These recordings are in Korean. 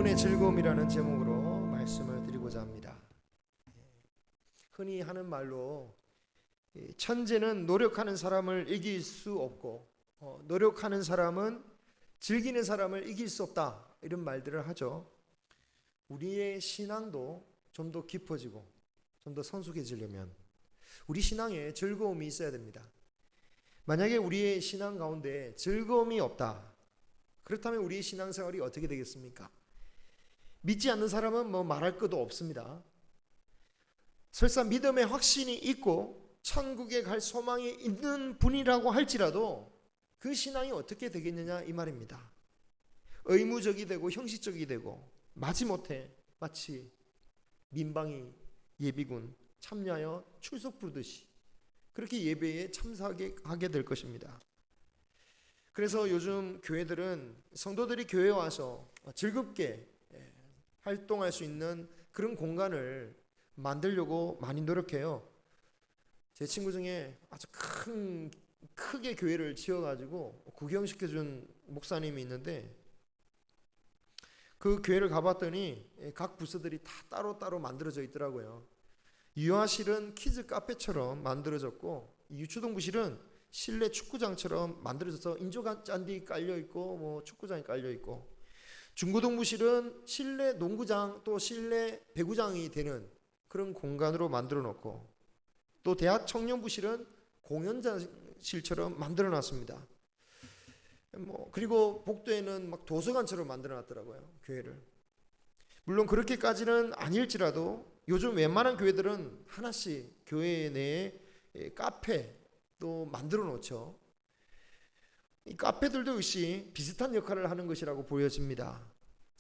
영혼의 즐거움이라는 제목으로 말씀을 드리고자 합니다. 흔히 하는 말로 천재는 노력하는 사람을 이길 수 없고 노력하는 사람은 즐기는 사람을 이길 수 없다, 이런 말들을 하죠. 우리의 신앙도 좀 더 깊어지고 좀 더 성숙해지려면 우리 신앙에 즐거움이 있어야 됩니다. 만약에 우리의 신앙 가운데 즐거움이 없다, 그렇다면 우리의 신앙생활이 어떻게 되겠습니까? 믿지 않는 사람은 말할 것도 없습니다. 설사 믿음의 확신이 있고 천국에 갈 소망이 있는 분이라고 할지라도 그 신앙이 어떻게 되겠느냐, 이 말입니다. 의무적이 되고 형식적이 되고 마지못해 마치 민방위 예비군 참여하여 출석 부르듯이 그렇게 예배에 참석하게 될 것입니다. 그래서 요즘 교회들은 성도들이 교회에 와서 즐겁게 활동할 수 있는 그런 공간을 만들려고 많이 노력해요. 제 친구 중에 아주 크게 교회를 지어가지고 구경시켜준 목사님이 있는데, 그 교회를 가봤더니 각 부서들이 다 따로따로 만들어져 있더라고요. 유아실은 키즈 카페처럼 만들어졌고, 유초동부실은 실내 축구장처럼 만들어져서 인조잔디 깔려있고 축구장이 깔려있고, 중고동부실은 실내 농구장 또 실내 배구장이 되는 그런 공간으로 만들어 놓고, 또 대학 청년부실은 공연장실처럼 만들어 놨습니다. 그리고 복도에는 막 도서관처럼 만들어 놨더라고요, 교회를. 물론 그렇게까지는 아닐지라도 요즘 웬만한 교회들은 하나씩 교회 내에 카페도 만들어 놓죠. 이 카페들도 역시 비슷한 역할을 하는 것이라고 보여집니다.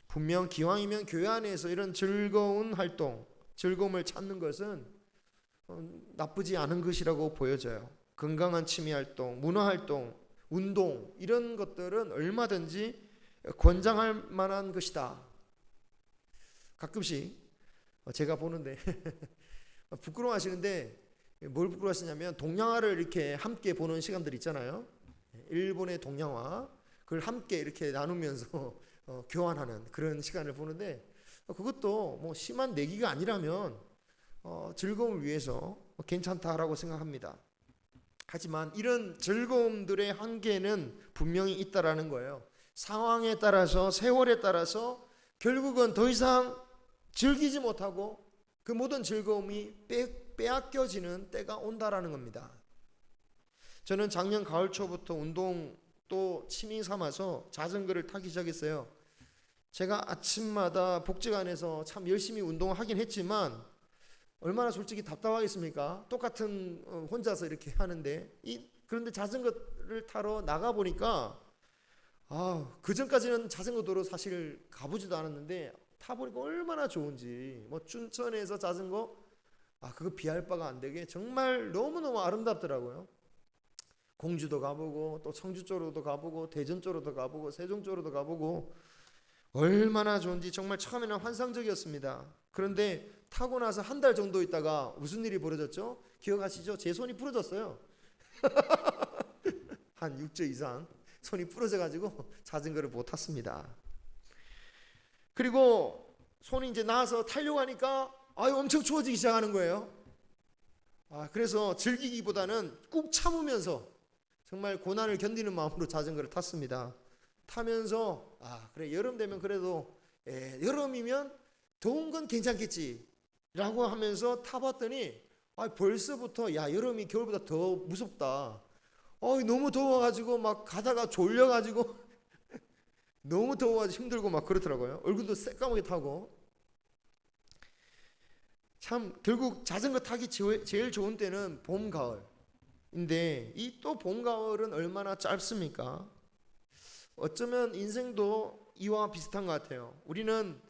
분명 기왕이면 교회 안에서 이런 즐거운 활동, 즐거움을 찾는 것은 나쁘지 않은 것이라고 보여져요. 건강한 취미활동, 문화활동, 운동, 이런 것들은 얼마든지 권장할 만한 것이다. 가끔씩 제가 보는데 부끄러워하시는데, 뭘 부끄러워하시냐면 동양화를 이렇게 함께 보는 시간들 있잖아요. 일본의 동양화, 그걸 함께 이렇게 나누면서 교환하는 그런 시간을 보는데, 그것도 심한 내기가 아니라면 즐거움을 위해서 괜찮다라고 생각합니다. 하지만 이런 즐거움들의 한계는 분명히 있다라는 거예요. 상황에 따라서, 세월에 따라서 결국은 더 이상 즐기지 못하고 그 모든 즐거움이 빼앗겨지는 때가 온다라는 겁니다. 저는 작년 가을 초부터 운동 또 취미 삼아서 자전거를 타기 시작했어요. 제가 아침마다 복지관에서 참 열심히 운동하긴 했지만 얼마나 솔직히 답답하겠습니까? 똑같은 혼자서 이렇게 하는데, 그런데 자전거를 타러 나가보니까 그 전까지는 자전거 도로 사실 가보지도 않았는데 타보니까 얼마나 좋은지, 춘천에서 자전거 그거 비할 바가 안 되게 정말 너무너무 아름답더라고요. 공주도 가보고 또 청주 쪽으로도 가보고 대전 쪽으로도 가보고 세종 쪽으로도 가보고 얼마나 좋은지 정말 처음에는 환상적이었습니다. 그런데 타고 나서 한 달 정도 있다가 무슨 일이 벌어졌죠? 기억하시죠? 제 손이 부러졌어요. 한 6주 이상 손이 부러져가지고 자전거를 못 탔습니다. 그리고 손이 이제 나와서 타려고 하니까 엄청 추워지기 시작하는 거예요. 그래서 즐기기보다는 꾹 참으면서 정말 고난을 견디는 마음으로 자전거를 탔습니다. 타면서 그래, 여름 되면 그래도 여름이면 더운 건 괜찮겠지 라고 하면서 타봤더니 벌써부터 여름이 겨울보다 더 무섭다. 너무 더워가지고 막 가다가 졸려가지고 너무 더워가지고 힘들고 막 그렇더라고요. 얼굴도 새까맣게 타고. 참 결국 자전거 타기 제일 좋은 때는 봄, 가을인데, 이 또 봄, 가을은 얼마나 짧습니까? 어쩌면 인생도 이와 비슷한 것 같아요. 우리는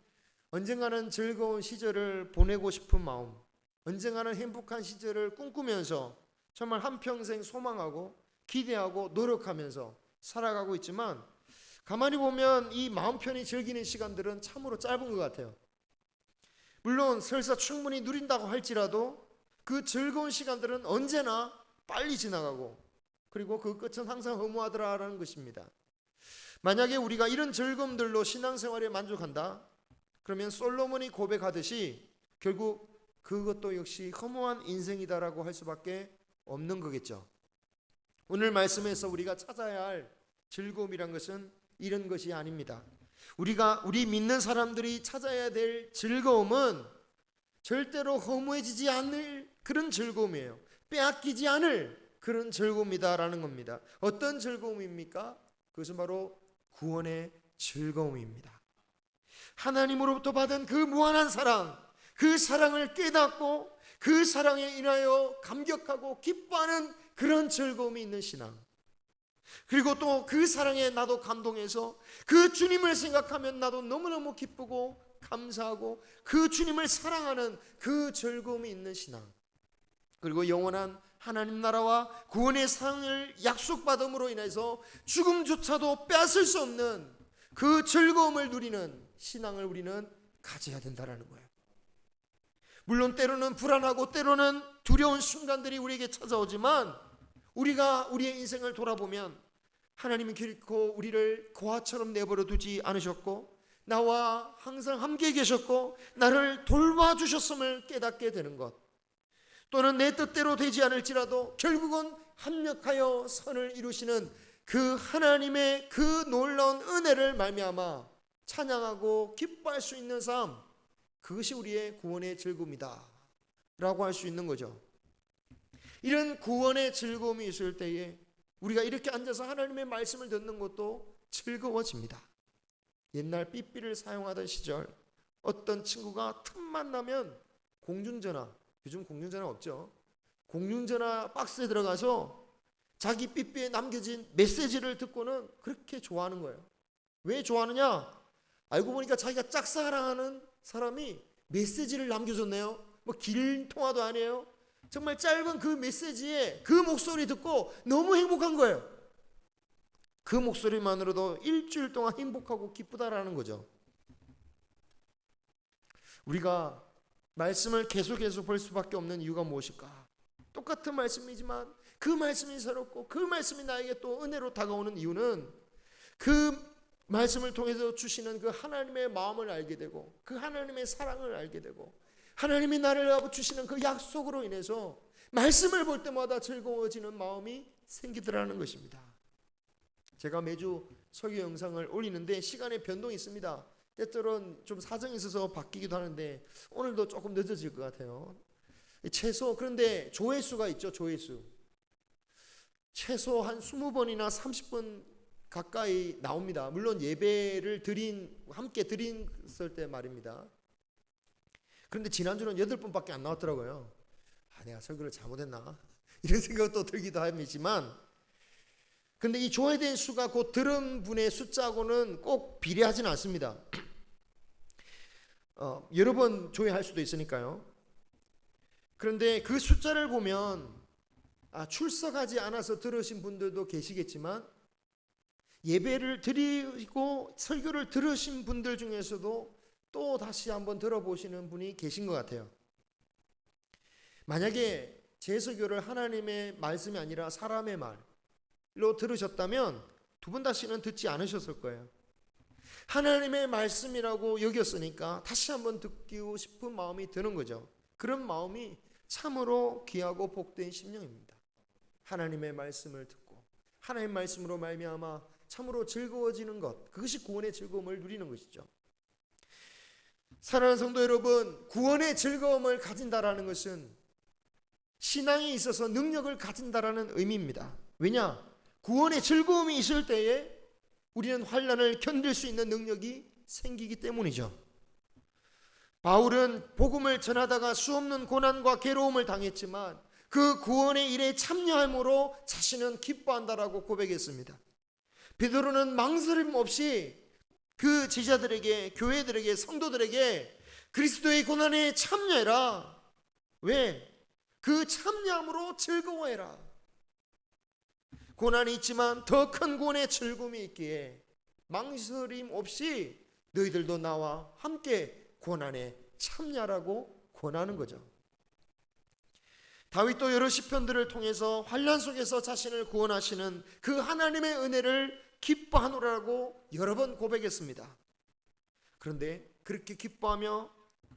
언젠가는 즐거운 시절을 보내고 싶은 마음, 언젠가는 행복한 시절을 꿈꾸면서 정말 한평생 소망하고 기대하고 노력하면서 살아가고 있지만, 가만히 보면 이 마음 편히 즐기는 시간들은 참으로 짧은 것 같아요. 물론 설사 충분히 누린다고 할지라도 그 즐거운 시간들은 언제나 빨리 지나가고, 그리고 그 끝은 항상 허무하더라라는 것입니다. 만약에 우리가 이런 즐거움들로 신앙생활에 만족한다, 그러면 솔로몬이 고백하듯이 결국 그것도 역시 허무한 인생이다라고 할 수밖에 없는 거겠죠. 오늘 말씀에서 우리가 찾아야 할 즐거움이란 것은 이런 것이 아닙니다. 우리 믿는 사람들이 찾아야 될 즐거움은 절대로 허무해지지 않을 그런 즐거움이에요. 빼앗기지 않을 그런 즐거움이다라는 겁니다. 어떤 즐거움입니까? 그것은 바로 구원의 즐거움입니다. 하나님으로부터 받은 그 무한한 사랑, 그 사랑을 깨닫고 그 사랑에 인하여 감격하고 기뻐하는 그런 즐거움이 있는 신앙, 그리고 또 그 사랑에 나도 감동해서 그 주님을 생각하면 나도 너무너무 기쁘고 감사하고 그 주님을 사랑하는 그 즐거움이 있는 신앙, 그리고 영원한 하나님 나라와 구원의 상을 약속받음으로 인해서 죽음조차도 빼앗을 수 없는 그 즐거움을 누리는 신앙을 우리는 가져야 된다는 거예요. 물론 때로는 불안하고 때로는 두려운 순간들이 우리에게 찾아오지만 우리가 우리의 인생을 돌아보면 하나님은 결코 우리를 고아처럼 내버려 두지 않으셨고 나와 항상 함께 계셨고 나를 돌봐주셨음을 깨닫게 되는 것, 또는 내 뜻대로 되지 않을지라도 결국은 합력하여 선을 이루시는 그 하나님의 그 놀라운 은혜를 말미암아 찬양하고 기뻐할 수 있는 삶, 그것이 우리의 구원의 즐거움이다 라고 할 수 있는 거죠. 이런 구원의 즐거움이 있을 때에 우리가 이렇게 앉아서 하나님의 말씀을 듣는 것도 즐거워집니다. 옛날 삐삐를 사용하던 시절 어떤 친구가 틈만 나면 공중전화, 요즘 공중전화 없죠, 공중전화 박스에 들어가서 자기 삐삐에 남겨진 메시지를 듣고는 그렇게 좋아하는 거예요. 왜 좋아하느냐? 알고 보니까 자기가 짝사랑하는 사람이 메시지를 남겨줬네요. 뭐 긴 통화도 아니에요. 정말 짧은 그 메시지에 그 목소리 듣고 너무 행복한 거예요. 그 목소리만으로도 일주일 동안 행복하고 기쁘다라는 거죠. 우리가 말씀을 계속해서 볼 수밖에 없는 이유가 무엇일까? 똑같은 말씀이지만 그 말씀이 새롭고 그 말씀이 나에게 또 은혜로 다가오는 이유는 그 말씀을 통해서 주시는 그 하나님의 마음을 알게 되고 그 하나님의 사랑을 알게 되고 하나님이 나를 주시는 그 약속으로 인해서 말씀을 볼 때마다 즐거워지는 마음이 생기더라는 것입니다. 제가 매주 설교 영상을 올리는데 시간에 변동이 있습니다. 때때로는 좀 사정이 있어서 바뀌기도 하는데 오늘도 조금 늦어질 것 같아요. 최소, 그런데 조회수가 있죠. 조회수 최소 한 20번이나 30번 가까이 나옵니다. 물론 예배를 함께 드렸을 때 말입니다. 그런데 지난주는 8번밖에 안 나왔더라고요. 내가 설교를 잘못했나 이런 생각도 들기도 하지만, 근데 이 조회된 수가 곧 들은 분의 숫자하고는 꼭 비례하지는 않습니다. 여러 번 조회할 수도 있으니까요. 그런데 그 숫자를 보면 출석하지 않아서 들으신 분들도 계시겠지만 예배를 드리고 설교를 들으신 분들 중에서도 또 다시 한번 들어보시는 분이 계신 것 같아요. 만약에 제 설교를 하나님의 말씀이 아니라 사람의 말로 들으셨다면 두 번 다시는 듣지 않으셨을 거예요. 하나님의 말씀이라고 여겼으니까 다시 한번 듣고 싶은 마음이 드는 거죠. 그런 마음이 참으로 귀하고 복된 심령입니다. 하나님의 말씀을 듣고 하나님의 말씀으로 말미암아 참으로 즐거워지는 것, 그것이 구원의 즐거움을 누리는 것이죠. 사랑하는 성도 여러분, 구원의 즐거움을 가진다라는 것은 신앙에 있어서 능력을 가진다라는 의미입니다. 왜냐? 구원의 즐거움이 있을 때에 우리는 환난을 견딜 수 있는 능력이 생기기 때문이죠. 바울은 복음을 전하다가 수없는 고난과 괴로움을 당했지만 그 구원의 일에 참여함으로 자신은 기뻐한다라고 고백했습니다. 베드로는 망설임 없이 그 제자들에게, 교회들에게, 성도들에게 그리스도의 고난에 참여해라. 왜? 그 참여함으로 즐거워해라. 고난이 있지만 더 큰 구원의 즐거움이 있기에 망설임 없이 너희들도 나와 함께 고난에 참여하라고 권하는 거죠. 다윗도 여러 시편들을 통해서 환난 속에서 자신을 구원하시는 그 하나님의 은혜를 기뻐하노라고 여러 번 고백했습니다. 그런데 그렇게 기뻐하며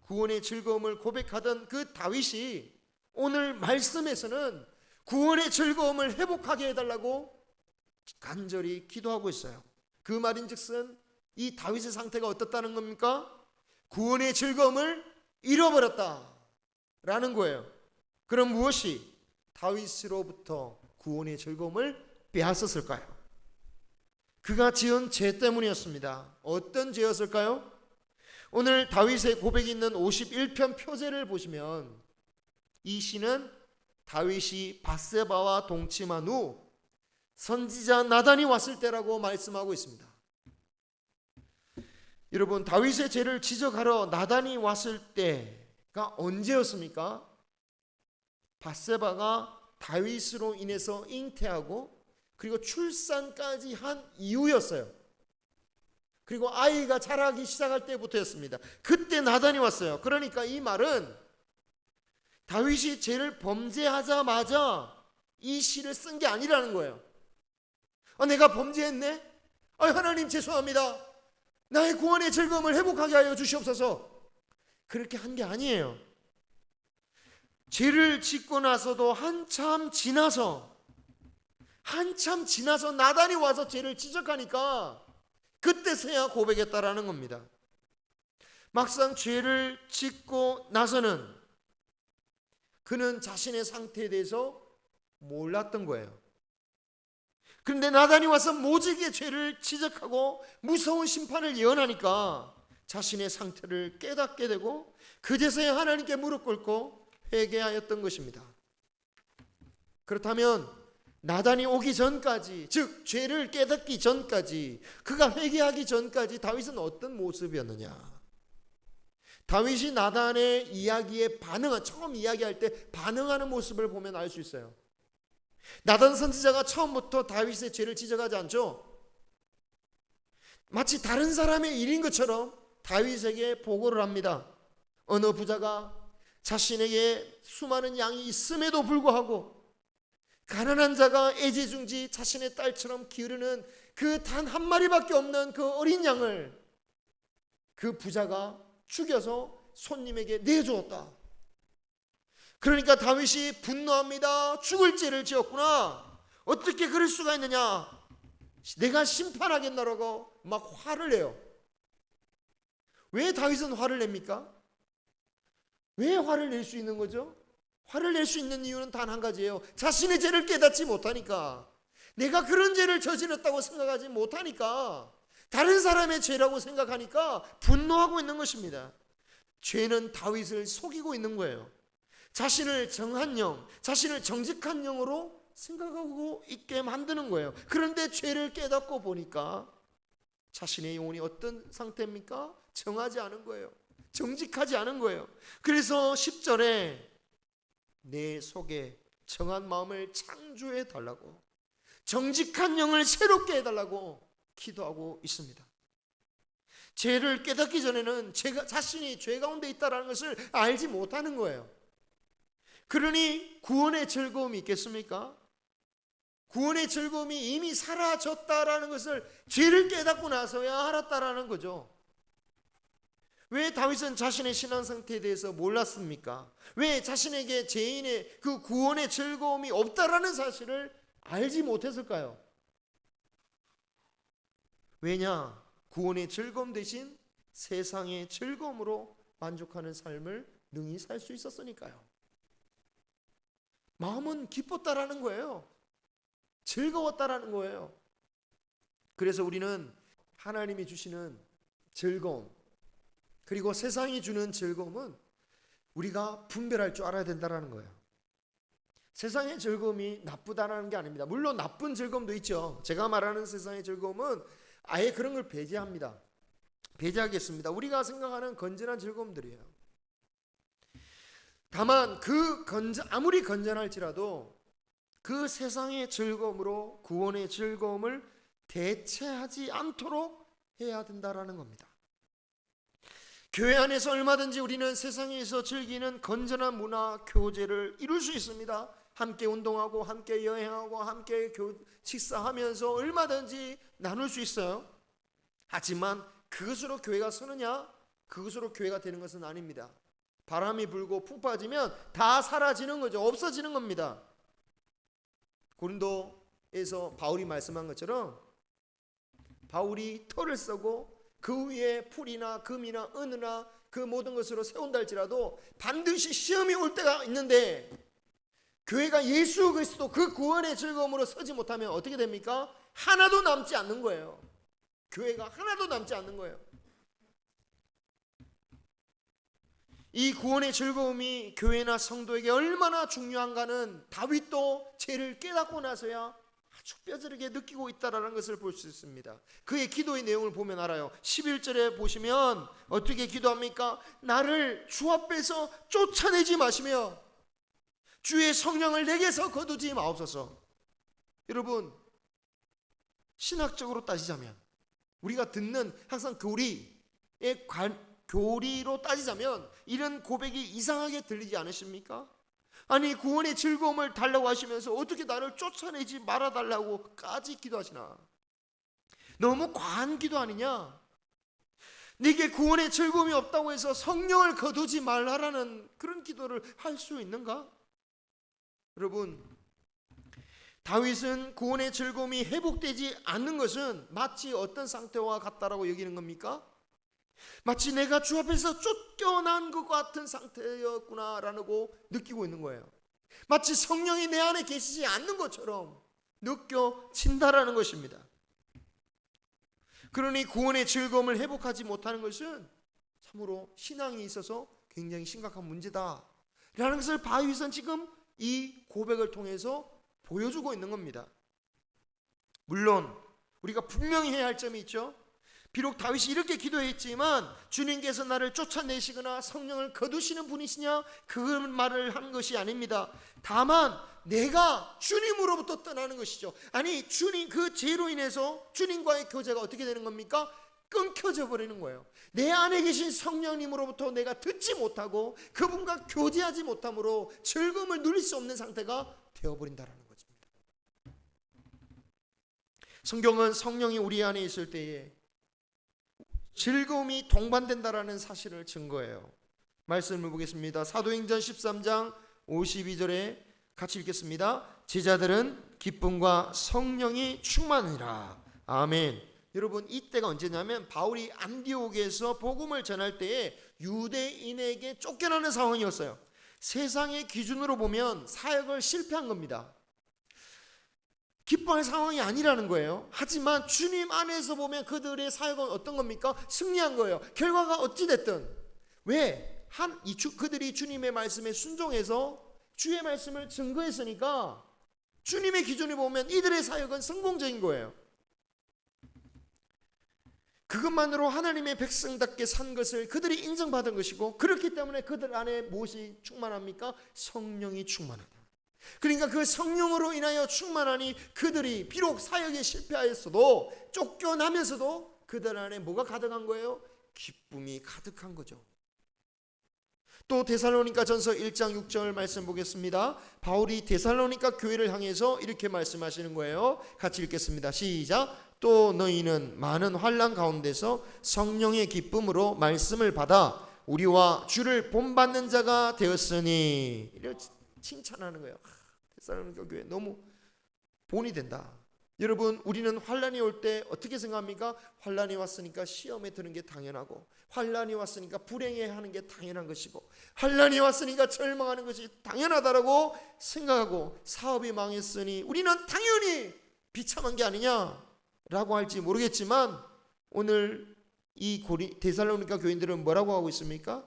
구원의 즐거움을 고백하던 그 다윗이 오늘 말씀에서는 구원의 즐거움을 회복하게 해달라고 간절히 기도하고 있어요. 그 말인즉슨 이 다윗의 상태가 어떻다는 겁니까? 구원의 즐거움을 잃어버렸다라는 거예요. 그럼 무엇이 다윗으로부터 구원의 즐거움을 빼앗았을까요? 그가 지은 죄 때문이었습니다. 어떤 죄였을까요? 오늘 다윗의 고백이 있는 51편 표제를 보시면 이 시는 다윗이 밧세바와 동침한 후 선지자 나단이 왔을 때라고 말씀하고 있습니다. 여러분, 다윗의 죄를 지적하러 나단이 왔을 때가 언제였습니까? 밧세바가 다윗으로 인해서 잉태하고 그리고 출산까지 한 이후였어요. 그리고 아이가 자라기 시작할 때부터였습니다. 그때 나단이 왔어요. 그러니까 이 말은 다윗이 죄를 범죄하자마자 이 시를 쓴 게 아니라는 거예요. 내가 범죄했네? 하나님 죄송합니다. 나의 구원의 즐거움을 회복하게 하여 주시옵소서. 그렇게 한 게 아니에요. 죄를 짓고 나서도 한참 지나서 나단이 와서 죄를 지적하니까 그때서야 고백했다라는 겁니다. 막상 죄를 짓고 나서는 그는 자신의 상태에 대해서 몰랐던 거예요. 그런데 나단이 와서 모질게 죄를 지적하고 무서운 심판을 예언하니까 자신의 상태를 깨닫게 되고 그제서야 하나님께 무릎 꿇고 회개하였던 것입니다. 그렇다면 나단이 오기 전까지, 즉 죄를 깨닫기 전까지, 그가 회개하기 전까지 다윗은 어떤 모습이었느냐? 다윗이 나단의 이야기에 처음 이야기할 때 반응하는 모습을 보면 알 수 있어요. 나단 선지자가 처음부터 다윗의 죄를 지적하지 않죠. 마치 다른 사람의 일인 것처럼 다윗에게 보고를 합니다. 어느 부자가 자신에게 수많은 양이 있음에도 불구하고 가난한 자가 애지중지 자신의 딸처럼 기르는 그 단 한 마리밖에 없는 그 어린 양을 그 부자가 죽여서 손님에게 내주었다. 그러니까 다윗이 분노합니다. 죽을 죄를 지었구나. 어떻게 그럴 수가 있느냐. 내가 심판하겠나라고 막 화를 내요. 왜 다윗은 화를 냅니까? 왜 화를 낼 수 있는 거죠? 화를 낼 수 있는 이유는 단 한 가지예요. 자신의 죄를 깨닫지 못하니까, 내가 그런 죄를 저질렀다고 생각하지 못하니까, 다른 사람의 죄라고 생각하니까 분노하고 있는 것입니다. 죄는 다윗을 속이고 있는 거예요. 자신을 정한 영, 자신을 정직한 영으로 생각하고 있게 만드는 거예요. 그런데 죄를 깨닫고 보니까 자신의 영혼이 어떤 상태입니까? 정하지 않은 거예요. 정직하지 않은 거예요. 그래서 10절에 내 속에 정한 마음을 창조해 달라고, 정직한 영을 새롭게 해달라고 기도하고 있습니다. 죄를 깨닫기 전에는 자신이 죄 가운데 있다는 것을 알지 못하는 거예요. 그러니 구원의 즐거움이 있겠습니까? 구원의 즐거움이 이미 사라졌다라는 것을 죄를 깨닫고 나서야 알았다라는 거죠. 왜 다윗은 자신의 신앙 상태에 대해서 몰랐습니까? 왜 자신에게 죄인의 그 구원의 즐거움이 없다라는 사실을 알지 못했을까요? 왜냐? 구원의 즐거움 대신 세상의 즐거움으로 만족하는 삶을 능히 살 수 있었으니까요. 마음은 기뻤다라는 거예요. 즐거웠다라는 거예요. 그래서 우리는 하나님이 주시는 즐거움, 그리고 세상이 주는 즐거움은 우리가 분별할 줄 알아야 된다는 거예요. 세상의 즐거움이 나쁘다는 게 아닙니다. 물론 나쁜 즐거움도 있죠. 제가 말하는 세상의 즐거움은 아예 그런 걸 배제합니다. 배제하겠습니다. 우리가 생각하는 건전한 즐거움들이에요. 다만 아무리 건전할지라도 그 세상의 즐거움으로 구원의 즐거움을 대체하지 않도록 해야 된다라는 겁니다. 교회 안에서 얼마든지 우리는 세상에서 즐기는 건전한 문화 교제를 이룰 수 있습니다. 함께 운동하고 함께 여행하고 함께 식사하면서 얼마든지 나눌 수 있어요. 하지만 그것으로 교회가 서느냐? 그것으로 교회가 되는 것은 아닙니다. 바람이 불고 풍 빠지면 다 사라지는 거죠. 없어지는 겁니다. 고린도에서 바울이 말씀한 것처럼 바울이 털을 쓰고 그 위에 풀이나 금이나 은이나 그 모든 것으로 세운다 할지라도 반드시 시험이 올 때가 있는데, 교회가 예수 그리스도 그 구원의 즐거움으로 서지 못하면 어떻게 됩니까? 하나도 남지 않는 거예요. 교회가 하나도 남지 않는 거예요. 이 구원의 즐거움이 교회나 성도에게 얼마나 중요한가는 다윗도 죄를 깨닫고 나서야 아주 뼈저리게 느끼고 있다는 것을 볼 수 있습니다. 그의 기도의 내용을 보면 알아요. 11절에 보시면 어떻게 기도합니까? 나를 주 앞에서 쫓아내지 마시며 주의 성령을 내게서 거두지 마옵소서. 여러분, 신학적으로 따지자면, 우리가 듣는 항상 교리로 따지자면 이런 고백이 이상하게 들리지 않으십니까? 아니, 구원의 즐거움을 달라고 하시면서 어떻게 나를 쫓아내지 말아달라고까지 기도하시나? 너무 과한 기도 아니냐? 네게 구원의 즐거움이 없다고 해서 성령을 거두지 말라라는 그런 기도를 할 수 있는가? 여러분, 다윗은 구원의 즐거움이 회복되지 않는 것은 마치 어떤 상태와 같다라고 여기는 겁니까? 마치 내가 주 앞에서 쫓겨난 것 같은 상태였구나라고 느끼고 있는 거예요. 마치 성령이 내 안에 계시지 않는 것처럼 느껴진다라는 것입니다. 그러니 구원의 즐거움을 회복하지 못하는 것은 참으로 신앙이 있어서 굉장히 심각한 문제다라는 것을 다윗은 지금 이 고백을 통해서 보여주고 있는 겁니다. 물론 우리가 분명히 해야 할 점이 있죠. 비록 다윗이 이렇게 기도했지만 주님께서 나를 쫓아내시거나 성령을 거두시는 분이시냐, 그 말을 하는 것이 아닙니다. 다만 내가 주님으로부터 떠나는 것이죠. 아니, 주님, 그 죄로 인해서 주님과의 교제가 어떻게 되는 겁니까? 끊겨져 버리는 거예요. 내 안에 계신 성령님으로부터 내가 듣지 못하고 그분과 교제하지 못함으로 즐거움을 누릴 수 없는 상태가 되어버린다는 것입니다. 성경은 성령이 우리 안에 있을 때에 즐거움이 동반된다라는 사실을 증거해요. 말씀을 보겠습니다. 사도행전 13장 52절에 같이 읽겠습니다. 제자들은 기쁨과 성령이 충만하니라. 아멘. 여러분, 이때가 언제냐면 바울이 안디옥에서 복음을 전할 때에 유대인에게 쫓겨나는 상황이었어요. 세상의 기준으로 보면 사역을 실패한 겁니다. 기뻐할 상황이 아니라는 거예요. 하지만 주님 안에서 보면 그들의 사역은 어떤 겁니까? 승리한 거예요. 결과가 어찌 됐든. 왜? 그들이 주님의 말씀에 순종해서 주의 말씀을 증거했으니까 주님의 기준을 보면 이들의 사역은 성공적인 거예요. 그것만으로 하나님의 백성답게 산 것을 그들이 인정받은 것이고, 그렇기 때문에 그들 안에 무엇이 충만합니까? 성령이 충만하다. 그러니까 그 성령으로 인하여 충만하니 그들이 비록 사역에 실패하였어도, 쫓겨나면서도 그들 안에 뭐가 가득한 거예요? 기쁨이 가득한 거죠. 또 데살로니가 전서 1장 6절 말씀 보겠습니다. 바울이 데살로니가 교회를 향해서 이렇게 말씀하시는 거예요. 같이 읽겠습니다. 시작. 또 너희는 많은 환난 가운데서 성령의 기쁨으로 말씀을 받아 우리와 주를 본받는 자가 되었으니, 이렇게 칭찬하는 거예요. 데살로니가 교회 너무 본이 된다. 여러분, 우리는 환난이 올 때 어떻게 생각합니까? 환난이 왔으니까 시험에 드는 게 당연하고, 환난이 왔으니까 불행해하는 게 당연한 것이고, 환난이 왔으니까 절망하는 것이 당연하다라고 생각하고, 사업이 망했으니 우리는 당연히 비참한 게 아니냐라고 할지 모르겠지만, 오늘 이 데살로니가 교인들은 뭐라고 하고 있습니까?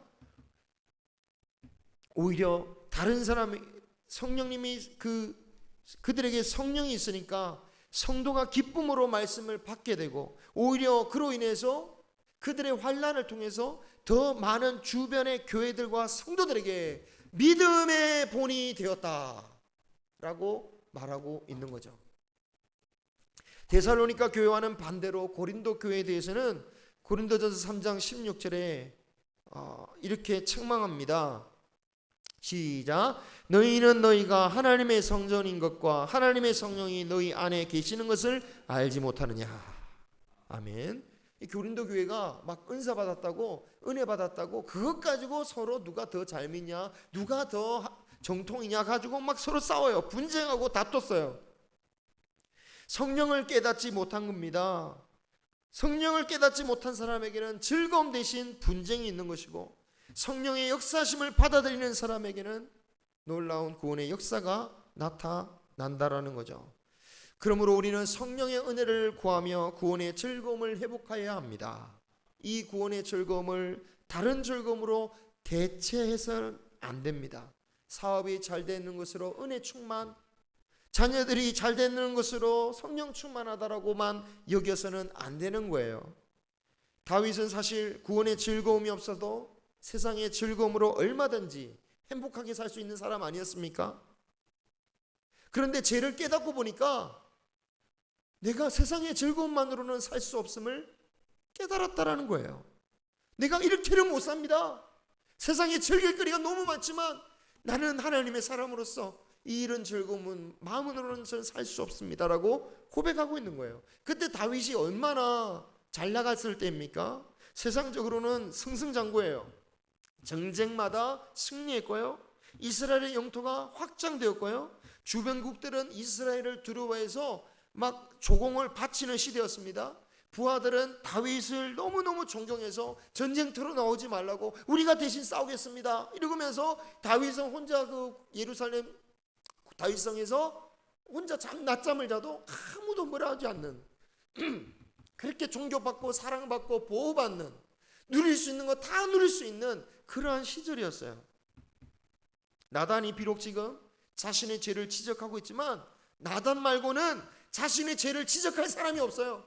오히려 다른 사람이, 성령님이 그들에게 성령이 있으니까 성도가 기쁨으로 말씀을 받게 되고, 오히려 그로 인해서 그들의 환난을 통해서 더 많은 주변의 교회들과 성도들에게 믿음의 본이 되었다라고 말하고 있는 거죠. 데살로니가 교회와는 반대로 고린도 교회에 대해서는 고린도전서 3장 16절에 이렇게 책망합니다. 시작. 너희는 너희가 하나님의 성전인 것과 하나님의 성령이 너희 안에 계시는 것을 알지 못하느냐. 아멘. 이 고린도 교회가 막 은사 받았다고, 은혜 받았다고, 그것 가지고 서로 누가 더 잘 믿냐, 누가 더 정통이냐 가지고 막 서로 싸워요. 분쟁하고 다퉜어요. 성령을 깨닫지 못한 겁니다. 성령을 깨닫지 못한 사람에게는 즐거움 대신 분쟁이 있는 것이고, 성령의 역사심을 받아들이는 사람에게는 놀라운 구원의 역사가 나타난다라는 거죠. 그러므로 우리는 성령의 은혜를 구하며 구원의 즐거움을 회복해야 합니다. 이 구원의 즐거움을 다른 즐거움으로 대체해서는 안 됩니다. 사업이 잘 되는 것으로 은혜 충만, 자녀들이 잘 되는 것으로 성령 충만하다라고만 여겨서는 안 되는 거예요. 다윗은 사실 구원의 즐거움이 없어도 세상의 즐거움으로 얼마든지 행복하게 살 수 있는 사람 아니었습니까? 그런데 죄를 깨닫고 보니까 내가 세상의 즐거움만으로는 살 수 없음을 깨달았다라는 거예요. 내가 이렇게는 못 삽니다. 세상에 즐길 거리가 너무 많지만 나는 하나님의 사람으로서 이런 즐거움은 마음으로는 저는 살 수 없습니다라고 고백하고 있는 거예요. 그때 다윗이 얼마나 잘 나갔을 때입니까? 세상적으로는 승승장구예요. 전쟁마다 승리했고요, 이스라엘의 영토가 확장되었고요, 주변국들은 이스라엘을 두려워해서 막 조공을 바치는 시대였습니다. 부하들은 다윗을 너무너무 존경해서 전쟁터로 나오지 말라고, 우리가 대신 싸우겠습니다 이러면서 다윗은 혼자 그 예루살렘 다윗성에서 혼자 낮잠을 자도 아무도 뭐라 하지 않는, 그렇게 존경받고 사랑받고 보호받는, 누릴 수 있는 거 다 누릴 수 있는 그러한 시절이었어요. 나단이 비록 지금 자신의 죄를 지적하고 있지만 나단 말고는 자신의 죄를 지적할 사람이 없어요.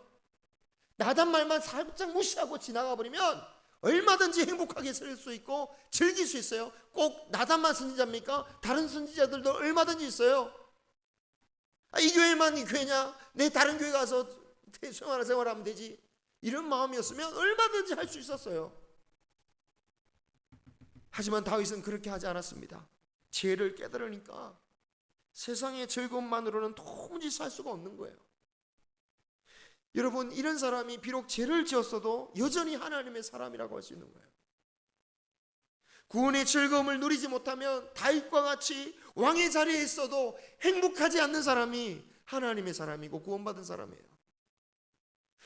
나단 말만 살짝 무시하고 지나가 버리면 얼마든지 행복하게 살 수 있고 즐길 수 있어요. 꼭 나단만 선지자입니까? 다른 선지자들도 얼마든지 있어요. 이 교회만 이 교회냐? 내 다른 교회 가서 생활하면 되지, 이런 마음이었으면 얼마든지 할 수 있었어요. 하지만 다윗은 그렇게 하지 않았습니다. 죄를 깨달으니까 세상의 즐거움만으로는 도무지 살 수가 없는 거예요. 여러분, 이런 사람이 비록 죄를 지었어도 여전히 하나님의 사람이라고 할 수 있는 거예요. 구원의 즐거움을 누리지 못하면 다윗과 같이 왕의 자리에 있어도 행복하지 않는 사람이 하나님의 사람이고 구원받은 사람이에요.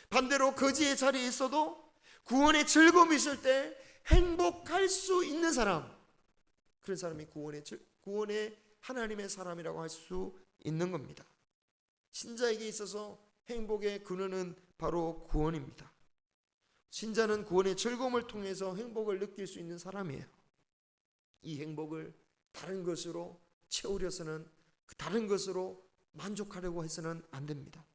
반대로 거지의 자리에 있어도 구원의 즐거움이 있을 때 행복할 수 있는 사람, 그런 사람이 구원의 하나님의 사람이라고 할 수 있는 겁니다. 신자에게 있어서 행복의 근원은 바로 구원입니다. 신자는 구원의 즐거움을 통해서 행복을 느낄 수 있는 사람이에요. 이 행복을 다른 것으로 채우려서는, 다른 것으로 만족하려고 해서는 안 됩니다.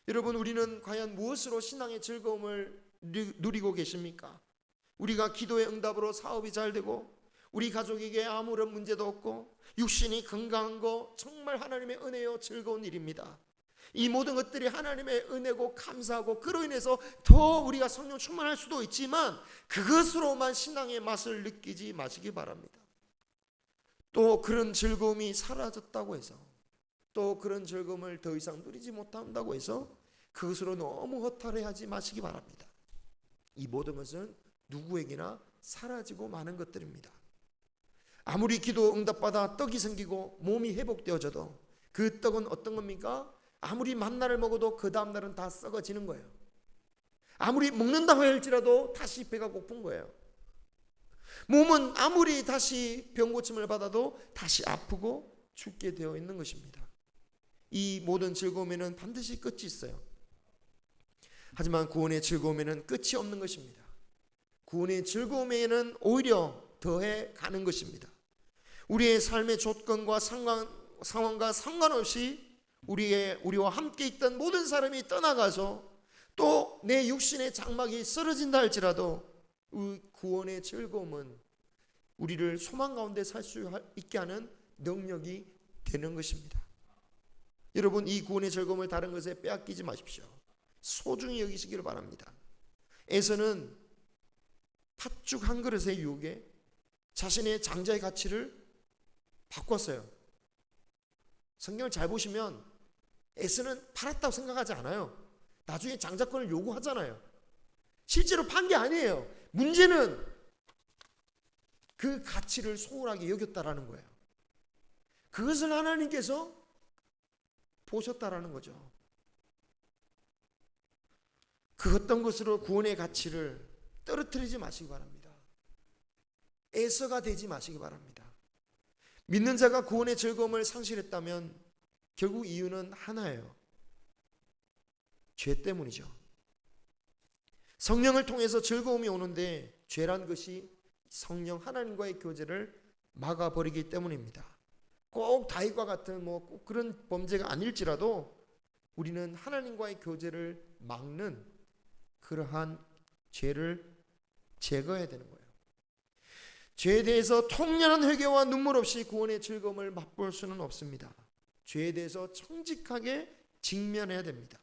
여러분, 우리는 과연 무엇으로 신앙의 즐거움을 누리고 계십니까? 우리가 기도의 응답으로 사업이 잘 되고, 우리 가족에게 아무런 문제도 없고, 육신이 건강한 거 정말 하나님의 은혜요 즐거운 일입니다. 이 모든 것들이 하나님의 은혜고 감사하고, 그로 인해서 더 우리가 성령 충만할 수도 있지만 그것으로만 신앙의 맛을 느끼지 마시기 바랍니다. 또 그런 즐거움이 사라졌다고 해서, 또 그런 즐거움을 더 이상 누리지 못한다고 해서 그것으로 너무 허탈해하지 마시기 바랍니다. 이 모든 것은 누구에게나 사라지고 마는 것들입니다. 아무리 기도 응답받아 떡이 생기고 몸이 회복되어져도 그 떡은 어떤 겁니까? 아무리 만나를 먹어도 그 다음날은 다 썩어지는 거예요. 아무리 먹는다고 할지라도 다시 배가 고픈 거예요. 몸은 아무리 다시 병고침을 받아도 다시 아프고 죽게 되어 있는 것입니다. 이 모든 즐거움에는 반드시 끝이 있어요. 하지만 구원의 즐거움에는 끝이 없는 것입니다. 구원의 즐거움에는 오히려 더해 가는 것입니다. 우리의 삶의 조건과 상황과 상관없이 우리와 함께 있던 모든 사람이 떠나가서 또 내 육신의 장막이 쓰러진다 할지라도 구원의 즐거움은 우리를 소망 가운데 살 수 있게 하는 능력이 되는 것입니다. 여러분, 이 구원의 즐거움을 다른 것에 빼앗기지 마십시오. 소중히 여기시기를 바랍니다. 에서는 팥죽 한 그릇의 유혹에 자신의 장자의 가치를 바꿨어요. 성경을 잘 보시면 에서는 팔았다고 생각하지 않아요. 나중에 장자권을 요구하잖아요. 실제로 판 게 아니에요. 문제는 그 가치를 소홀하게 여겼다라는 거예요. 그것을 하나님께서 보셨다라는 거죠. 그 어떤 것으로 구원의 가치를 떨어뜨리지 마시기 바랍니다. 애서가 되지 마시기 바랍니다. 믿는 자가 구원의 즐거움을 상실했다면 결국 이유는 하나예요. 죄 때문이죠. 성령을 통해서 즐거움이 오는데 죄란 것이 성령 하나님과의 교제를 막아버리기 때문입니다. 꼭 다윗과 같은 꼭 그런 범죄가 아닐지라도 우리는 하나님과의 교제를 막는 그러한 죄를 제거해야 되는 거예요. 죄에 대해서 통렬한 회개와 눈물 없이 구원의 즐거움을 맛볼 수는 없습니다. 죄에 대해서 정직하게 직면해야 됩니다.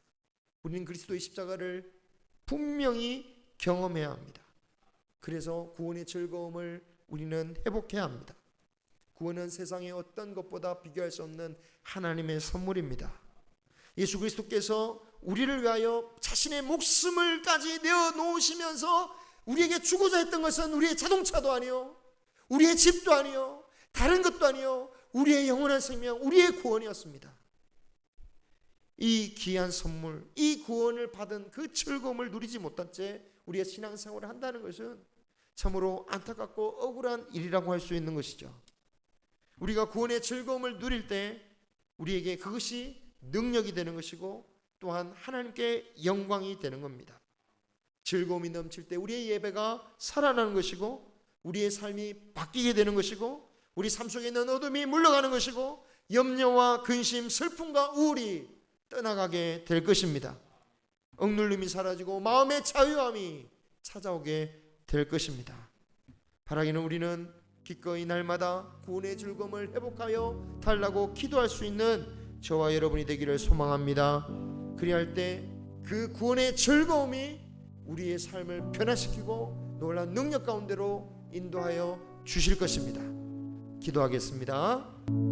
우리는 그리스도의 십자가를 분명히 경험해야 합니다. 그래서 구원의 즐거움을 우리는 회복해야 합니다. 구원은 세상의 어떤 것보다 비교할 수 없는 하나님의 선물입니다. 예수 그리스도께서 우리를 위하여 자신의 목숨을까지 내어놓으시면서 우리에게 주고자 했던 것은 우리의 자동차도 아니요, 우리의 집도 아니요, 다른 것도 아니요, 우리의 영원한 생명, 우리의 구원이었습니다. 이 귀한 선물, 이 구원을 받은 그 즐거움을 누리지 못한 채 우리의 신앙생활을 한다는 것은 참으로 안타깝고 억울한 일이라고 할 수 있는 것이죠. 우리가 구원의 즐거움을 누릴 때 우리에게 그것이 능력이 되는 것이고 또한 하나님께 영광이 되는 겁니다. 즐거움이 넘칠 때 우리의 예배가 살아나는 것이고 우리의 삶이 바뀌게 되는 것이고 우리 삶 속에 있는 어둠이 물러가는 것이고 염려와 근심, 슬픔과 우울이 떠나가게 될 것입니다. 억눌림이 사라지고 마음의 자유함이 찾아오게 될 것입니다. 바라기는 우리는 기꺼이 날마다 구원의 즐거움을 회복하여 달라고 기도할 수 있는 저와 여러분이 되기를 소망합니다. 그리할 때 그 구원의 즐거움이 우리의 삶을 변화시키고 놀라운 능력 가운데로 인도하여 주실 것입니다. 기도하겠습니다.